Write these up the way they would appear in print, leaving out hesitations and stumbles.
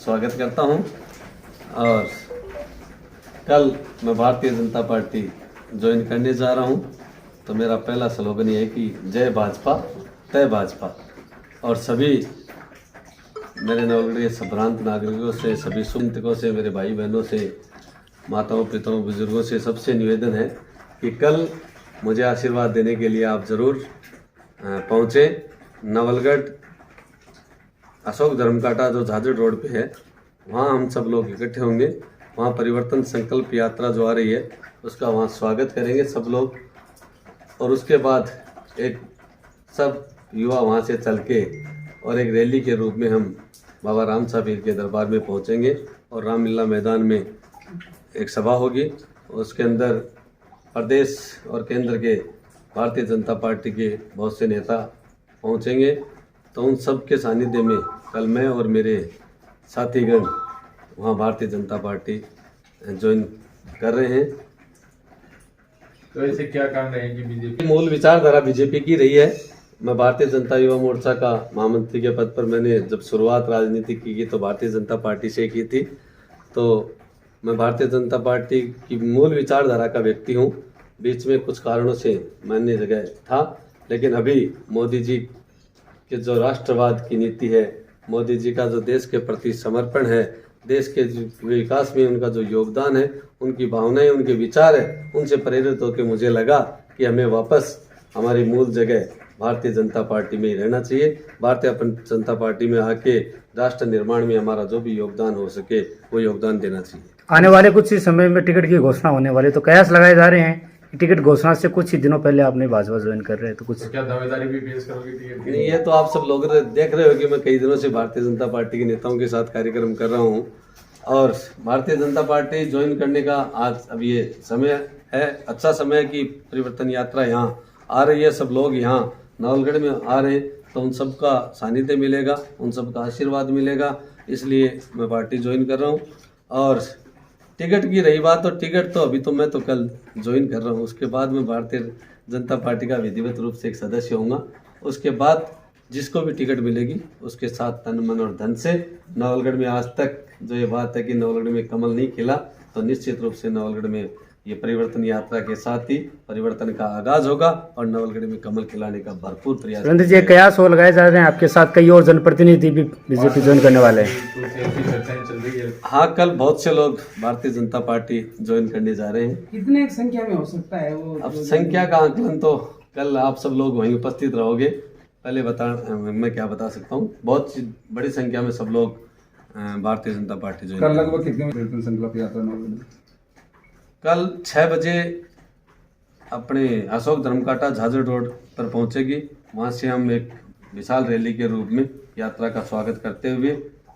स्वागत करता हूं। और कल मैं भारतीय जनता पार्टी ज्वाइन करने जा रहा हूं, तो मेरा पहला स्लोगन ये है कि जय भाजपा तय भाजपा। और सभी मेरे नवगढ़ के संभ्रांत नागरिकों से, सभी सुचिंतकों से, मेरे भाई बहनों से, माताओं पिताओं बुजुर्गों से सबसे निवेदन है कि कल मुझे आशीर्वाद देने के लिए आप ज़रूर पहुँचे। नवलगढ़ अशोक धर्मकाटा जो झाझड़ रोड पे है, वहाँ हम सब लोग इकट्ठे होंगे। वहाँ परिवर्तन संकल्प यात्रा जो आ रही है उसका वहाँ स्वागत करेंगे सब लोग। और उसके बाद एक सब युवा वहाँ से चल के और एक रैली के रूप में हम बाबा राम साहब के दरबार में पहुँचेंगे और रामलीला मैदान में एक सभा होगी। उसके अंदर प्रदेश और केंद्र के भारतीय जनता पार्टी के बहुत से नेता पहुँचेंगे। तो उन सब के सानिध्य में कल मैं और मेरे साथीगण वहाँ भारतीय जनता पार्टी ज्वाइन कर रहे हैं। तो ऐसे क्या कारण है कि बीजेपी मूल विचारधारा बीजेपी की रही है। मैं भारतीय जनता युवा मोर्चा का महामंत्री के पद पर मैंने जब शुरुआत राजनीति की तो भारतीय जनता पार्टी से की थी। तो मैं भारतीय जनता पार्टी की मूल विचारधारा का व्यक्ति हूँ। बीच में कुछ कारणों से मैं अन्य जगह था, लेकिन अभी मोदी जी के जो राष्ट्रवाद की नीति है, मोदी जी का जो देश के प्रति समर्पण है, देश के विकास में उनका जो योगदान है, उनकी भावनाएं, उनके विचार है, उनसे प्रेरित होकर मुझे लगा कि हमें वापस हमारी मूल जगह भारतीय जनता पार्टी में ही रहना चाहिए। भारतीय जनता पार्टी में आके राष्ट्र निर्माण में हमारा जो भी योगदान हो सके वो योगदान देना चाहिए। आने वाले कुछ ही समय में टिकट की घोषणा होने वाली, तो कयास लगाए जा रहे हैं कि टिकट घोषणा से कुछ ही दिनों पहले आपने भाजपा ज्वाइन कर रहे हैं, तो कुछ क्या दावेदारी भी पेश करोगे टिकट की? नहीं, ये तो आप सब लोग देख रहे हो कि मैं कई दिनों से भारतीय जनता पार्टी के नेताओं के साथ कार्यक्रम कर रहा हूँ। और भारतीय जनता पार्टी ज्वाइन करने का आज अब ये समय है, अच्छा समय है कि परिवर्तन यात्रा यहाँ आ रही है। सब लोग यहाँ नवलगढ़ में आ रहे हैं, तो उन सब का सानिध्य मिलेगा, उन सब का आशीर्वाद मिलेगा, इसलिए मैं पार्टी ज्वाइन कर रहा हूँ। और टिकट की रही बात, तो टिकट तो अभी तो मैं तो कल ज्वाइन कर रहा हूँ, उसके बाद मैं भारतीय जनता पार्टी का विधिवत रूप से एक सदस्य होऊंगा। उसके बाद जिसको भी टिकट मिलेगी उसके साथ तन मन और धन से। नवलगढ़ में आज तक जो ये बात है कि नवलगढ़ में कमल नहीं खिला, तो निश्चित रूप से नवलगढ़ में ये परिवर्तन यात्रा के साथ ही परिवर्तन का आगाज होगा और नवलगढ़ में कमल खिलाने का भरपूर प्रयास। सुरेंद्र जी, कयास हो लगाए जा रहे हैं आपके साथ कई और जनप्रतिनिधि भी बीजेपी ज्वाइन करने वाले हैं। तो ऐसी चर्चाएं चल रही है। हाँ, कल बहुत से लोग भारतीय जनता पार्टी ज्वाइन करने जा रहे हैं। कितने संख्या में हो सकता है वो? अब संख्या का आकलन तो कल आप सब लोग वहीं उपस्थित रहोगे। पहले मैं क्या बता सकता हूँ, बहुत बड़ी संख्या में सब लोग भारतीय जनता पार्टी ज्वाइन। कल लगभग कितने परिवर्तन संकल्प यात्रा नवलगढ़? कल 6 बजे अपने अशोक धर्मकाटा झाझड़ रोड पर पहुंचेगी। वहां से हम एक विशाल रैली के रूप में यात्रा का स्वागत करते हुए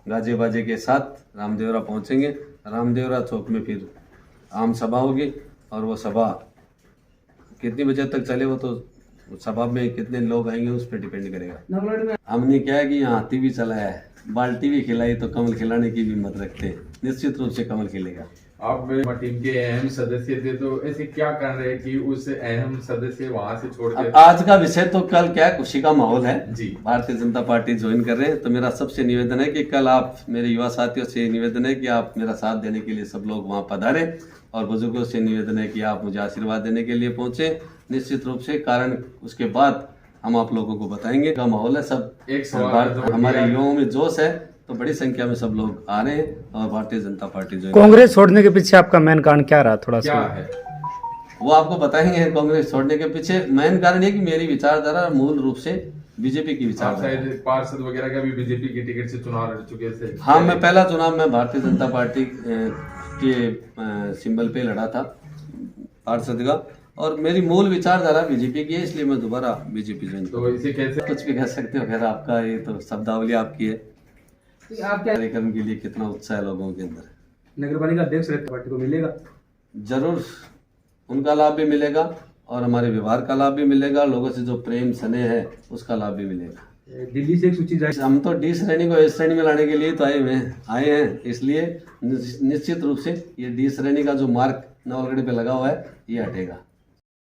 गाजे बाजे के साथ रामदेवरा पहुंचेंगे। रामदेवरा चौक में फिर आम सभा होगी और वो सभा कितनी बजे तक चले वो तो सभा में कितने लोग आएंगे उस पर डिपेंड करेगा। नवलगढ़ में हमने क्या है कि यहाँ हाथी भी चला है, बाल्टी भी खिलाई, तो कमल खिलाने की भी हिम्मत रखते हैं। निश्चित रूप से कमल खिलेगा। आप टीम के अहम सदस्य थे, तो ऐसे क्या कारण है कि उस अहम सदस्य वहां से छोड़ अब के? आज का विषय तो कल क्या है, खुशी का माहौल है जी। भारतीय जनता पार्टी ज्वाइन कर रहे हैं, तो मेरा सबसे निवेदन है कि कल आप मेरे युवा साथियों से निवेदन है कि आप मेरा साथ देने के लिए सब लोग वहां पधारे। और बुजुर्गों से निवेदन है कि आप मुझे आशीर्वाद देने के लिए पहुंचे। निश्चित रूप से कारण उसके बाद हम आप लोगों को बताएंगे। का माहौल है, सब एक सवाल हमारे युवाओं में जोश है, तो बड़ी संख्या में सब लोग आ रहे हैं और भारतीय जनता पार्टी जो कांग्रेस छोड़ने के पीछे आपका मेन कारण क्या रहा, थोड़ा क्या सा है? वो आपको बताएंगे। कांग्रेस छोड़ने के पीछे मेन कारण ये कि मेरी विचारधारा मूल रूप से बीजेपी की आप विचारधारा है। शायद पार्षद वगैरह का भी बीजेपी की टिकट से चुनाव लड़ चुके थे। हाँ, मैं पहला चुनाव मैं भारतीय जनता पार्टी के सिंबल पे लड़ा था पार्षद का, और मेरी मूल विचारधारा बीजेपी की है, इसलिए मैं दोबारा बीजेपी ज्वाइन। तो इसे कैसे? कुछ भी कह सकते हो, खैर आपका ये तो शब्दावली आपकी है। आप क्या कार्यक्रम के लिए कितना उत्साह है लोगों के अंदर। नगर पालिका अध्यक्ष पार्टी को मिलेगा? जरूर उनका लाभ भी मिलेगा और हमारे व्यवहार का लाभ भी मिलेगा, लोगों से जो प्रेम स्नेह है उसका लाभ भी मिलेगा। दिल्ली से एक सूची जारी, हम तो डी श्रेणी को एस श्रेणी में लाने के लिए तो आए हैं, इसलिए निश्चित रूप से ये डी श्रेणी का जो मार्क नवलगढ़ पे लगा हुआ है ये हटेगा।